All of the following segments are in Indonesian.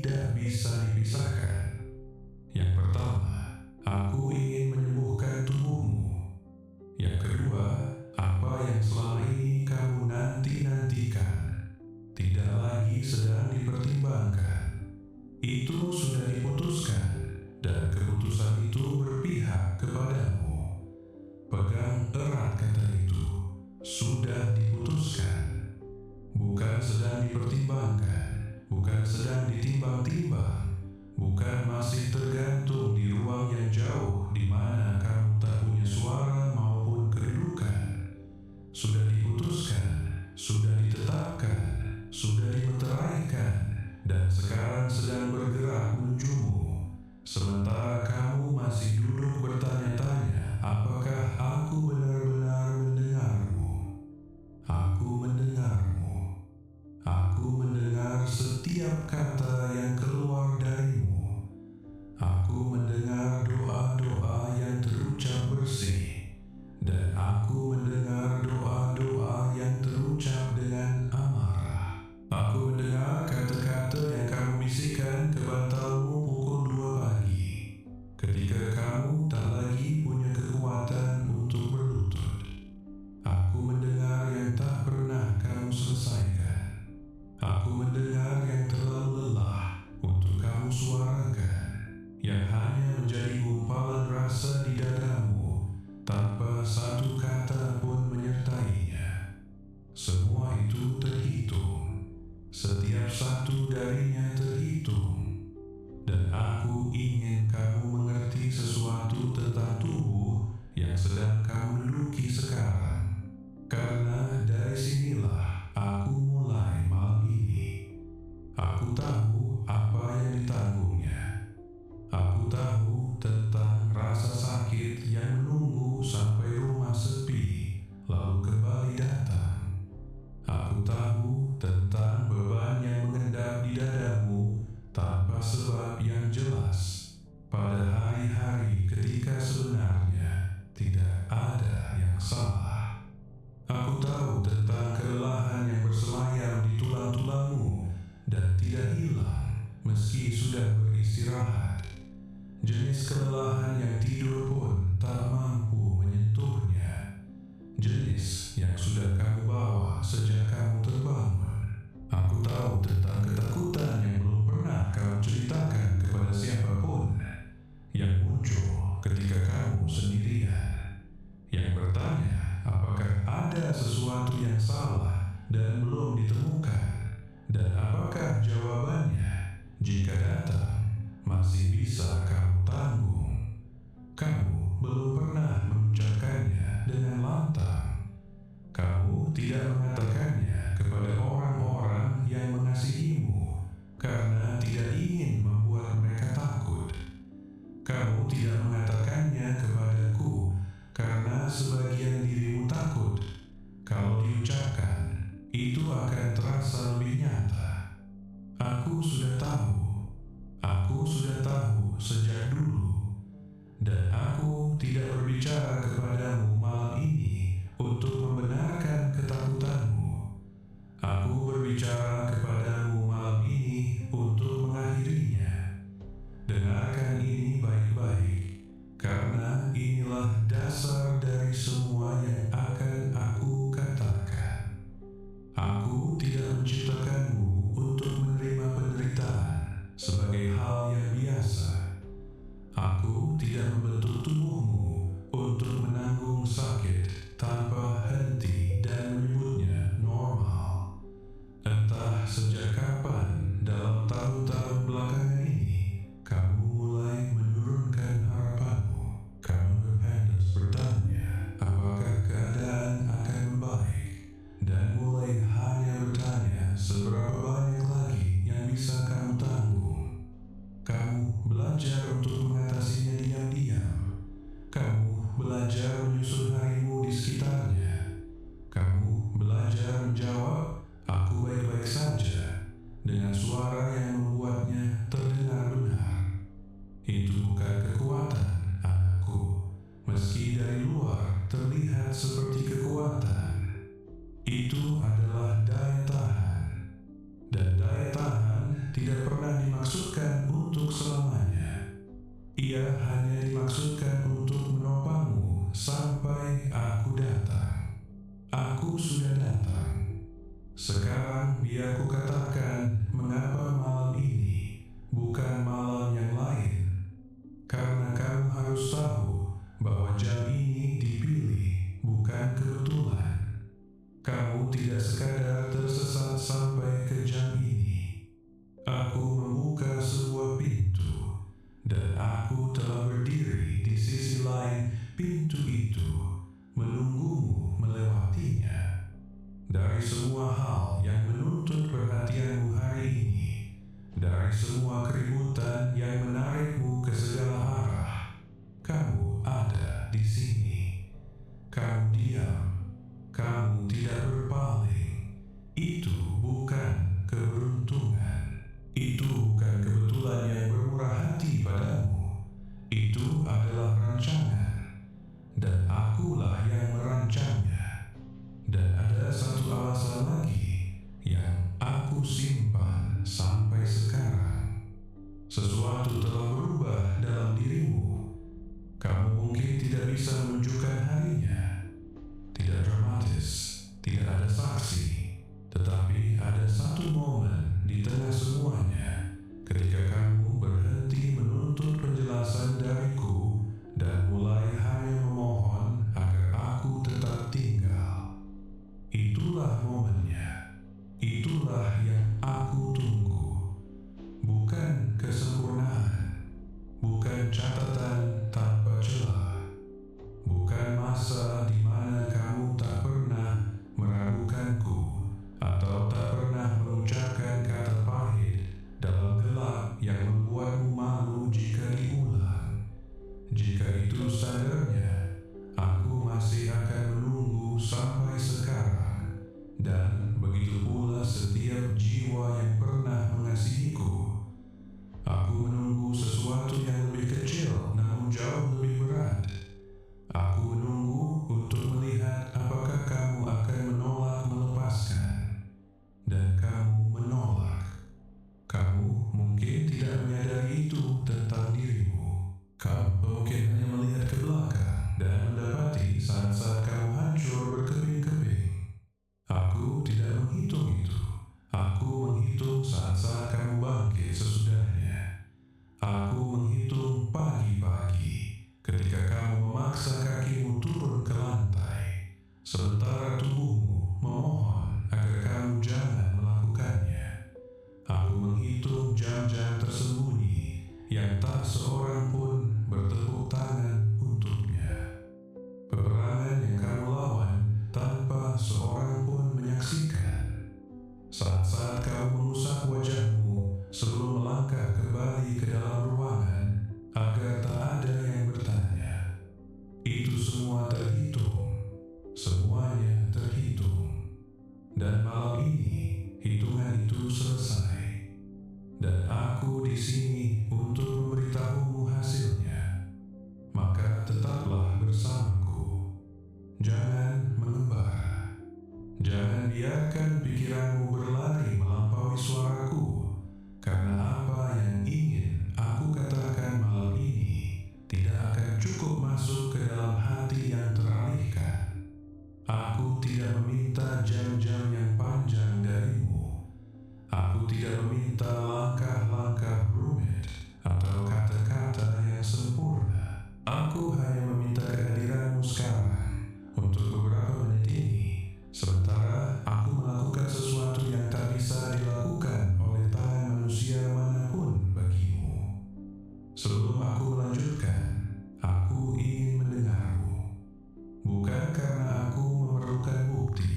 tidak bisa dipisahkan. Yang pertama, aku ingin menyembuhkan tubuhmu. Yang kedua, apa yang selama ini kamu nanti-nantikan tidak lagi sedang dipertimbangkan. Itu sudah diputuskan, dan keputusan itu berpihak kepadamu. Pegang erat kata itu, sudah diputuskan. Bukan sedang dipertimbangkan, bukan sedang ditimbang-timbang, bukan masih tergantung di ruang yang jauh di mana kamu tak punya suara maupun kedudukan. Sudah diputuskan, sudah ditetapkan, sudah dimeteraikan, dan sekarang sedang bergerak menujumu. Sementara kamu masih duduk bertanya-tanya, apakah aku benar-benar mendengarmu? Aku mendengarmu. Aku mendengar setiap kata yang keluar darimu. Aku mendengar doa-doa yang terucap bersih, dan aku mendengar doa-doa yang terucap dengan amarah. Aku mendengar kata-kata yang kamu bisikan ke bantalmu pukul 2 pagi, ketika kamu tak lagi punya kekuatan untuk berlutut. Aku mendengar yang tak pernah kamu selesaikan. Aku mendengar yang terlalu lelah untuk kamu suarakan, yang hanya menjadi gumpalan rasa di dadamu tanpa satu kata pun menyertainya. Semua itu terhitung, setiap satu darinya terhitung. Dan aku ingin kamu mengerti sesuatu tentang tubuh yang sedang kamu duduki sekarang. Karena dari sinilah aku mulai malam ini. Aku tahu apa yang ditanggungnya. Aku tahu tentang rasa sakit yang menunggu sampai rumah sepi, lalu kembali datang. Aku tahu tentang beban yang mengendap di dadamu tanpa sebab yang jelas, pada hari-hari ketika sebenarnya tidak ada yang salah. Aku tahu tentang kelelahan yang bersemayam di tulang-tulangmu dan tidak hilang meski sudah beristirahat. Jenis kelelahan yang tidur pun tak mampu menyentuhnya. Jenis yang sudah kamu bawa sejak kamu terbangun. Aku tahu tentang ketakutan yang belum pernah kamu ceritakan kepada siapapun, yang muncul ketika kamu sendirian, yang bertanya apakah ada sesuatu yang salah dan belum ditemukan, dan apakah jawabannya, jika datang, masih bisa kamu tanggung. Kamu belum pernah mengucapkannya dengan lantang. Kamu tidak mengatakannya kepada orang-orang yang mengasihimu karena tidak ingin membuat mereka takut. Kamu tidak mengatakannya kepadaku karena sebagian dirimu takut. Kalau diucapkan, itu akan terasa lebih nyata. Aku sudah tahu. Aku sudah tahu sejak dulu. Dan aku tidak berbicara kepadamu malam ini untuk membenarkan ketakutanmu. Aku berbicara kepadamu malam ini untuk mengakhirinya. Dengarkan ini baik-baik, karena inilah dasar dari semua yang akan aku katakan. Aku tidak menciptakanmu untuk menerima penderitaan sebagai hal yang biasa. Aku tidak membentuk tubuhmu untuk menanggung sakit tanpa henti dan menyebutnya normal. Entah sejak kapan dalam tahun-tahun belakangan ini kamu mulai menurunkan harapanmu. Kamu berhendak bertanya apakah keadaan akan membaik, dan mulai hanya bertanya seberapa banyak lagi yang bisa kamu tanggung. Kamu belajar untuk mengatasinya diam-diam. Kamu belajar menyusun harimu di sekitarnya. Kamu belajar menjawab, "Aku baik-baik saja," dengan suara yang membuatnya terdengar benar. Itu bukan kekuatan, anakku, meski dari luar terlihat seperti kekuatan. Itu adalah daya tahan. Dan daya tahan tidak tidak pernah dimaksudkan untuk selamanya. Ia hanya dimaksudkan untuk menopangmu sampai aku datang. Aku sudah datang. Sekarang biar ku katakan mengapa malam ini bukan malam yang lain. Karena kamu harus tahu bahwa jam ini dipilih bukan kebetulan. Kamu tidak sekadar tersesat sampai ke jam ini. Aku membuka sebuah pintu, dan aku telah berdiri di sisi lain pintu itu, menunggumu melewatinya. Dari semua hal yang menuntut perhatianmu hari ini, dari semua keributan yang menarikmu ke segala arah, kamu ada di sini. Kamu diam, kamu tidak berpaling. Itu bukan keberuntungan. Itu bukan kebetulan yang bermurah hati padamu. Itu adalah rancangan, dan akulah yang merancangnya. Dan ada satu alasan lagi yang aku simpan sampai sekarang. Sesuatu telah berubah dalam dirimu. Kamu mungkin tidak bisa menunjukkan harinya. Tidak dramatis, tidak ada saksi, tetapi ada satu momen di tengah semuanya ketika kamu berhenti menuntut penjelasan dariku dan mulai hanya memohon agar aku tetap tinggal. Itulah momennya. Itulah yang aku tunggu. Bukan kesempurnaan, bukan catatan tanpa celah, bukan masa di mana kamu tak pernah meragukanku atau tak pernah mengucapkan kata pahit dalam gelap yang membuatmu malu jika diulang. Jika itu standarnya, aku masih akan menunggu sampai sekarang, dan begitu pula setiap jiwa yang pernah mengasihiku. Aku menunggu sesuatu yang lebih kecil namun jauh lebih berat. Aku menunggu untuk melihat apakah kamu akan menolak melepaskan. Dan kamu menolak. Kamu mungkin tidak menyadari itu tentang dirimu. Kamu mungkin hanya melihat ke belakang dan mendapati saat-saat kamu hancur berkeping-keping. Aku tidak menghitung itu. Aku menghitung saat-saat kamu bangkit sesudahnya. Aku menghitung pagi-pagi ketika kamu memaksa kakimu turun ke lantai, sementara tubuhmu memohon agar kamu jangan melakukannya. Aku menghitung jam-jam tersembunyi yang tak seorang pun bertepuk tangan untuknya. Peperangan yang kamu lawan tanpa seorang pun menyaksikan. Saat-saat kamu mengusap wajahmu sebelum melangkah kembali ke dalam ruangan agar tak ada yang bertanya. Itu semua terhitung. Semuanya terhitung. Dan malam ini hitungan itu selesai. Dan aku di sini untuk memberitahumu hasilnya. Maka tetaplah bersamaku. Jangan mengembara. Jangan biarkan pikiranmu berlari melampaui suaraku, karena apa yang ingin aku katakan malam ini tidak akan cukup masuk ke dalam hati yang teralihkan. Aku tidak meminta jam-jam yang panjang darimu. Aku tidak meminta langkah-langkah rumit atau kata-kata yang sempurna. Aku hanya meminta kehadiranmu sekarang untuk beberapa menit ini, sementara aku melakukan sesuatu yang tak bisa dilakukan oleh tangan manusia manapun bagimu. Sebelum aku melanjutkan, aku ingin mendengarmu. Bukan karena aku memerlukan bukti,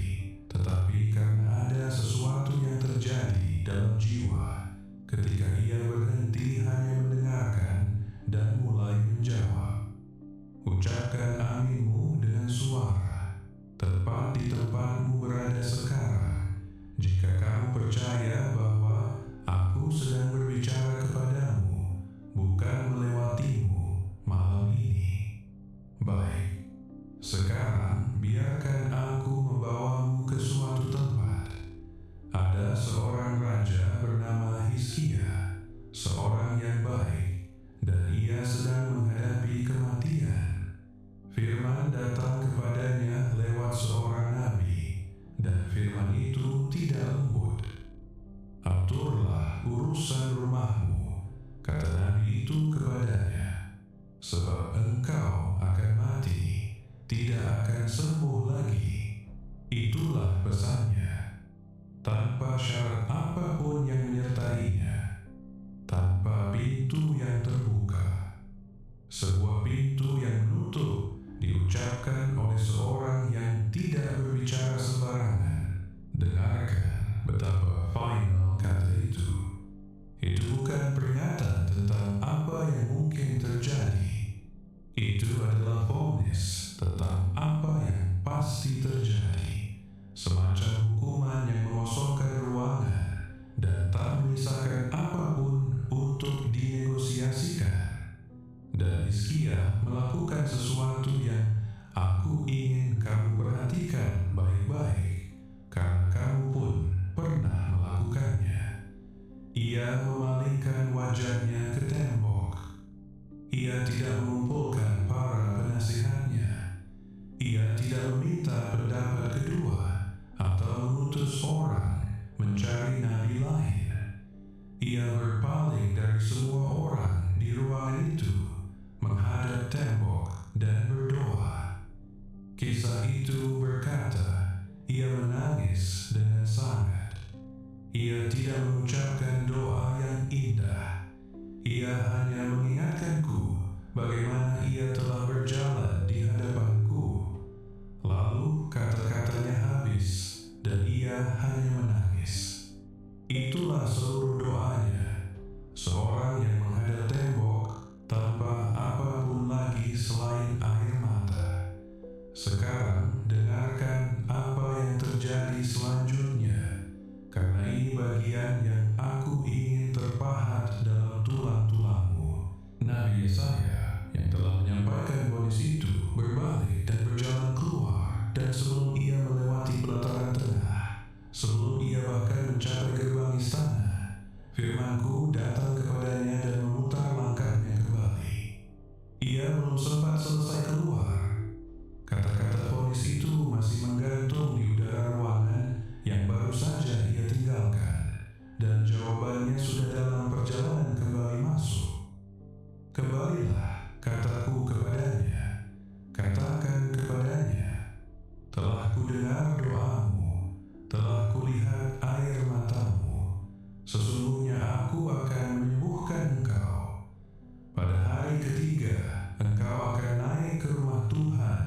tetapi karena ada sesuatu yang terjadi dalam jiwa Ia memalingkan wajahnya ke tembok. Ia tidak mengumpulkan para penasihatnya. Ia tidak meminta pendapat kedua atau mengutus orang mencari nabi lain. Ia berpaling dari semua orang di ruangan itu, menghadap tembok dan berdoa. Kisah itu berkata, ia menangis dengan sangat. Ia tidak mengucapkan doa yang indah. Ia hanya mengingatkanku bagaimana ia telah berjalan di hadapanku. Lalu kata-katanya habis dan ia hanya menangis. Itulah seluruh doanya, seorang yang menghadap tembok tanpa apapun lagi selain air mata. Sekarang dengarkan apa yang terjadi selanjutnya, karena ini bagian yang aku ingin terpahat dalam tulang-tulangmu. Nabi Yesaya yang telah menyampaikan vonis itu berbalik dan berjalan keluar, dan sebelum ia melewati pelataran tengah, sebelum ia bahkan mencapai gerbang istana, firmanku datang kepadanya dan memutar langkahnya kembali. Ia belum sempat selesai keluar. Kata-kata vonis itu masih menggantung di udara ruangan yang baru saja ia tinggalkan, dan jawabannya sudah dalam perjalanan kembali masuk. Kembalilah, kataku kepadanya. Katakan kepadanya, telah kudengar doamu, telah kulihat air matamu. Sesungguhnya aku akan menyembuhkan engkau. Pada hari ketiga, engkau akan naik ke rumah Tuhan,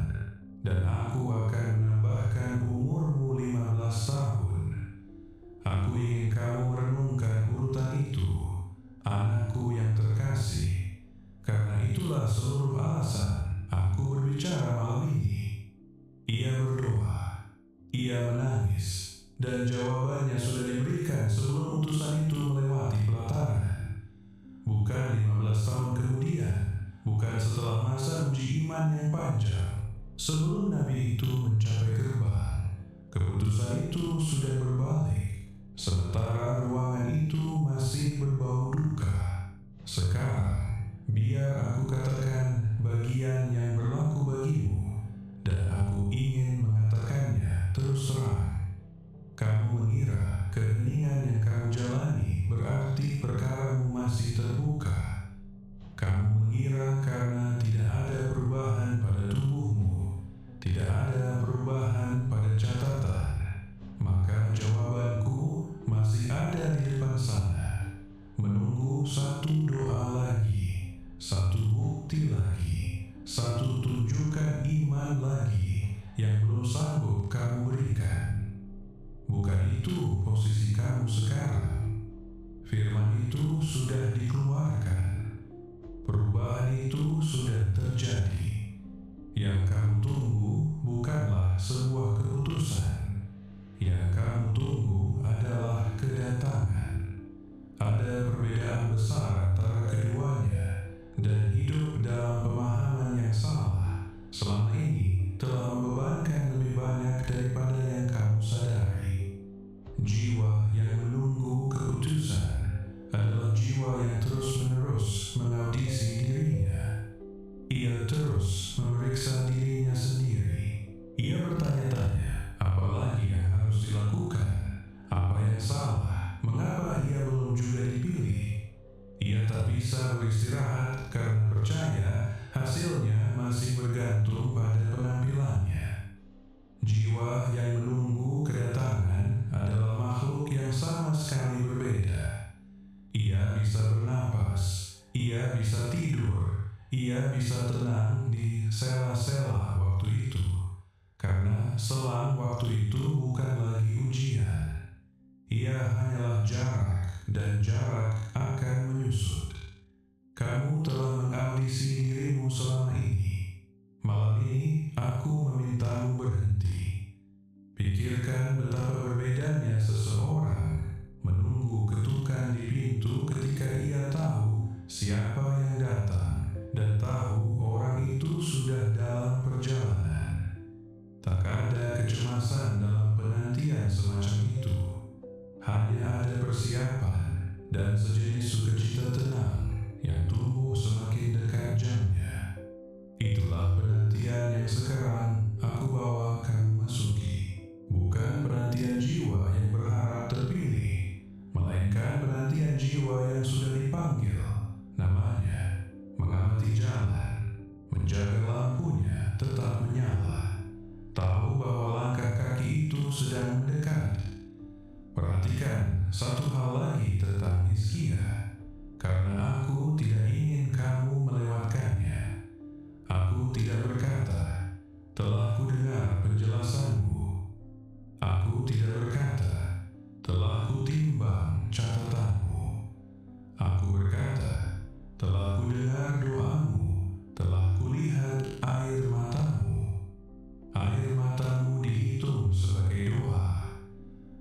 dan aku akan menambahkan umurmu 15 tahun. Aku ingin kamu merenungkan urutan itu, anakku yang terkasih. Karena itulah seluruh alasan aku berbicara malam ini. Ia berdoa, ia menangis, dan jawabannya sudah diberikan sebelum utusan itu melewati pelataran. Bukan 15 tahun kemudian, bukan setelah masa uji iman yang panjang. Sebelum nabi itu mencapai gerbang, keputusan itu sudah berbalik, sementara ruangan itu masih berbau duka. Sekarang, biar aku katakan bagian yang berlaku bagimu, dan aku ingin mengatakannya terus terang. Kamu mengira keheningan yang kamu jalani berarti perkaramu masih terbuka. Kamu mengira karena tidak ada perubahan pada tubuhmu, tidak ada perubahan pada catatan, maka jawabanku masih ada di depan sana, menunggu satu doa lagi, satu bukti lagi, satu tunjukkan iman lagi yang belum sanggup kamu berikan. Bukan itu posisi kamu sekarang. Firman itu sudah dikeluarkan. Perubahan itu sudah terjadi. Yang kamu tunggu bukanlah sebuah keputusan. Yang kamu tunggu adalah kedatangan. Ada perbedaan besar antara keduanya, dan hidup dalam pemahaman yang salah selama ini telah membebankan lebih banyak daripada yang kamu sadari. Jiwa yang menunggu keputusan adalah jiwa yang terus-menerus mengaudisi dirinya. Ia terus memeriksa dirinya sendiri. Ia bertanya-tanya, apa lagi yang harus dilakukan? Apa yang salah? Mengapa ia belum juga dipilih? Ia tak bisa beristirahat karena percaya hasilnya masih bergantung pada penampilannya. Jiwa yang menunggu kedatangan adalah makhluk yang sama sekali berbeda. Ia bisa bernapas, ia bisa tidur, ia bisa tenang di sela-sela waktu itu, karena selang waktu itu bukan lagi ujian. Ia hanyalah jarak, dan jarak akan menyusut. Kamu telah mengaudisi dirimu selama ini. Malam ini aku memintamu berhenti. Pikirkan betapa berbedanya seseorang menunggu ketukan di pintu ketika ia tahu siapa yang datang dan tahu orang itu sudah dalam perjalanan. Tak ada kecemasan dalam penantian semacam itu. Hanya ada persiapan dan sejenis sukacita tenang yang tumbuh semakin dekat jamnya. Itulah penantian yang sekarang aku bawa kamu masuki. Bukan penantian jiwa yang berharap terpilih, melainkan penantian jiwa yang sudah dipanggil namanya, mengamati jalan, menjaga lampunya tetap menyala, tahu bahwa langkah kaki itu sedang mendekat. Perhatikan satu hal lagi tentang Hizkia, karena aku tidak ingin kamu melewatkannya. Aku tidak berkata, telah kudengar penjelasanmu. Aku tidak berkata, telah kutimbang catatanmu. Aku berkata, telah kudengar doamu, telah kulihat air matamu. Air matamu dihitung sebagai doa.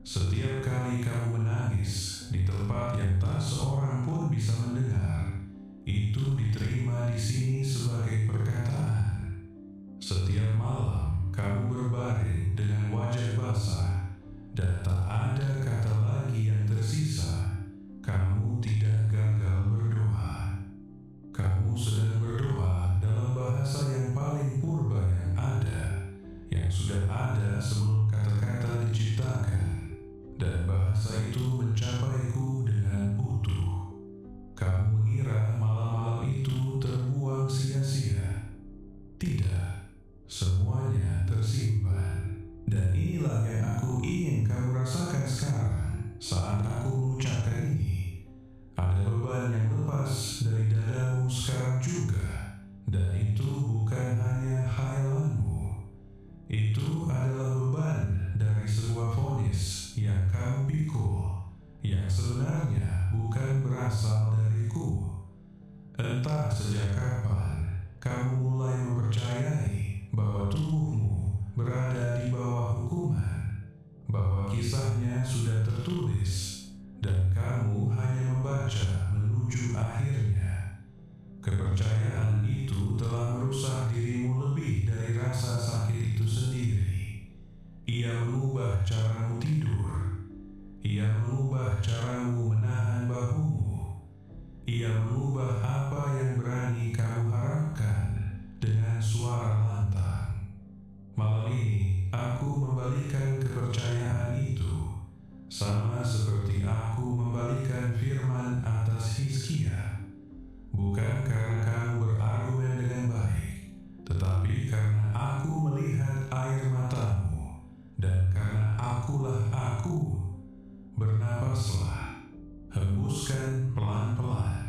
Setiap kali kamu menangis di tempat yang tak seorang pun bisa mendengar, itu diterima di sini sebagai perkataan. Setiap malam kamu berbaring dengan wajah basah dan tak ada kata lagi yang tersisa. Kamu tidak gagal berdoa. Kamu sedang berdoa dalam bahasa yang paling purba yang ada, yang sudah ada sebelum kata-kata diciptakan. Dan bahasa itu mencapaiku dengan utuh. Kamu mengira malam-malam itu terbuang sia-sia. Tidak, semuanya tersimpan. Dan inilah yang aku ingin kamu rasakan sekarang saat aku mengucapkan ini. Ada beban yang lepas dari dadamu sekarang juga. Dan itu bukan hanya khayalanmu. Itu adalah beban dari sebuah vonis yang kamu pikul, yang sebenarnya bukan berasal dariku. Entah sejak kapan kamu mulai mempercayai bahwa tubuhmu berada di bawah hukuman, bahwa kisahnya sudah tertulis, dan kamu hanya membaca menuju akhirnya. Kepercayaan itu telah merusak dirimu lebih dari rasa sakit itu sendiri. Ia mengubah caramu tidur. Ia mengubah caramu menahan bahumu. Ia mengubah apa yang berani kamu harapkan dengan suara lantang. Malam ini aku membalikan kepercayaan itu, sama seperti aku membalikan firman atas Hizkia. Bukan karena kamu berargumen dengan baik, tetapi karena aku melihat air matamu, dan karena akulah aku. Bernapaslah, hembuskan pelan-pelan.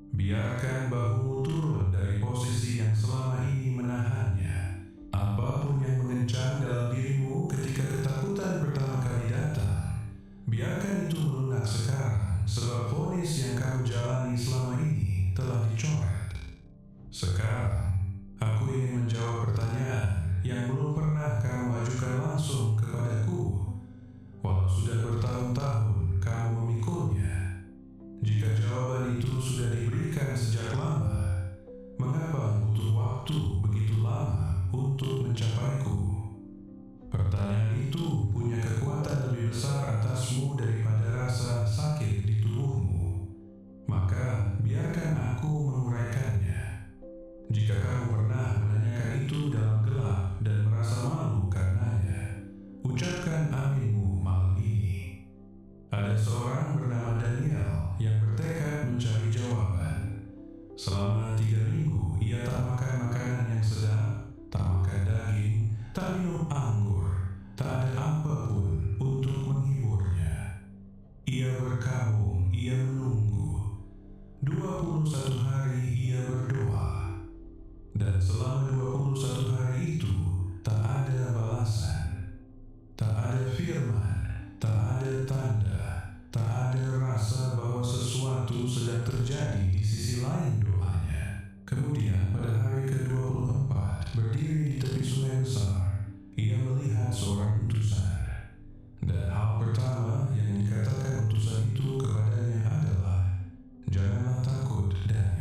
Biarkan bahumu turun dari posisi yang selama ini menahannya. Apapun yang mengencang dalam dirimu ketika ketakutan pertama kali datang, biarkan itu melunak sekarang, sebab vonis yang kamu jalani selama ini telah dicoret. Sekarang, aku ingin menjawab pertanyaan yang belum pernah kamu ajukan langsung kepadaku. Walau sudah bertahun-tahun kamu memikulnya. Jika jawaban itu sudah diberikan sejak lama, mengapa butuh waktu begitu lama untuk mencapaiku? Pertanyaan itu punya kekuatan lebih besar atasmu daripada rasa sakit di tubuhmu. Maka biarkan aku menguraikannya. Jika kamu pernah menanyakan itu dalam gelap dan merasa malu karenanya, ucapkan aminmu malam ini. Ada seorang bernama Daniel yang bertekad mencari jawaban. Selama 3 minggu ia tak makan makanan yang sedap, tak makan daging, tak minum anggur, tak ada apapun untuk menghiburnya. Ia berkabung, ia menunggu. 21 hari ia berdoa. Dan selama 21 hari itu tak ada balasan. Tak ada firman, tak ada tanda, tak ada rasa bahwa sesuatu sedang terjadi di sisi lain doanya. Kemudian pada hari ke-24, berdiri di tepi sungai besar, ia melihat seorang utusan. Dan hal pertama yang dikatakan utusan itu kepadanya adalah, janganlah takut, Daniel.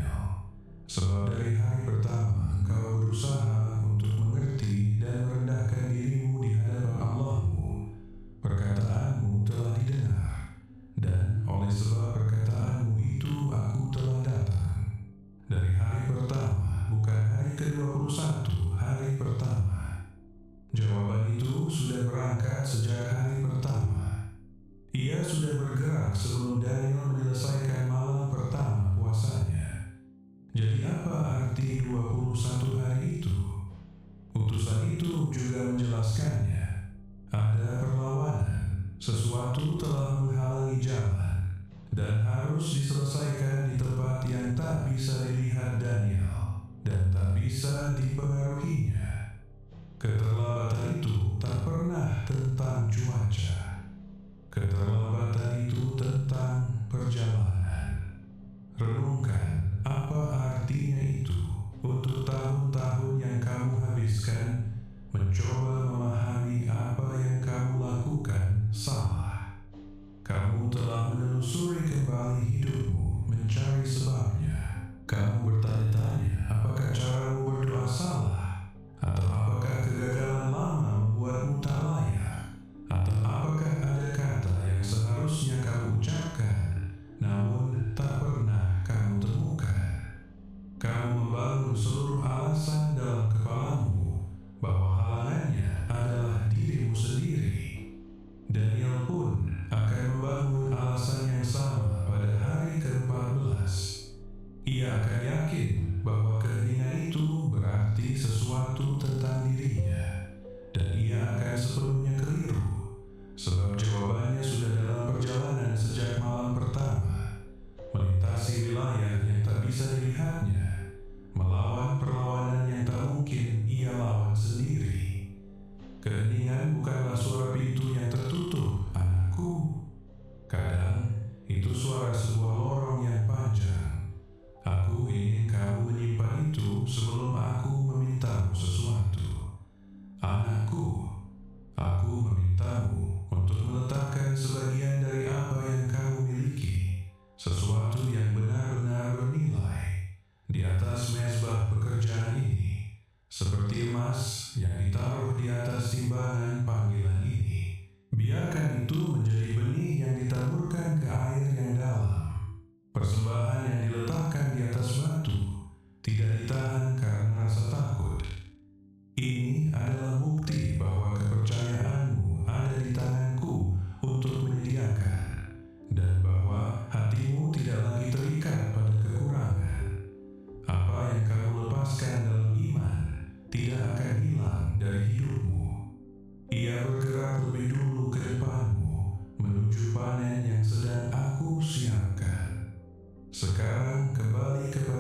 Sekarang kembali kepada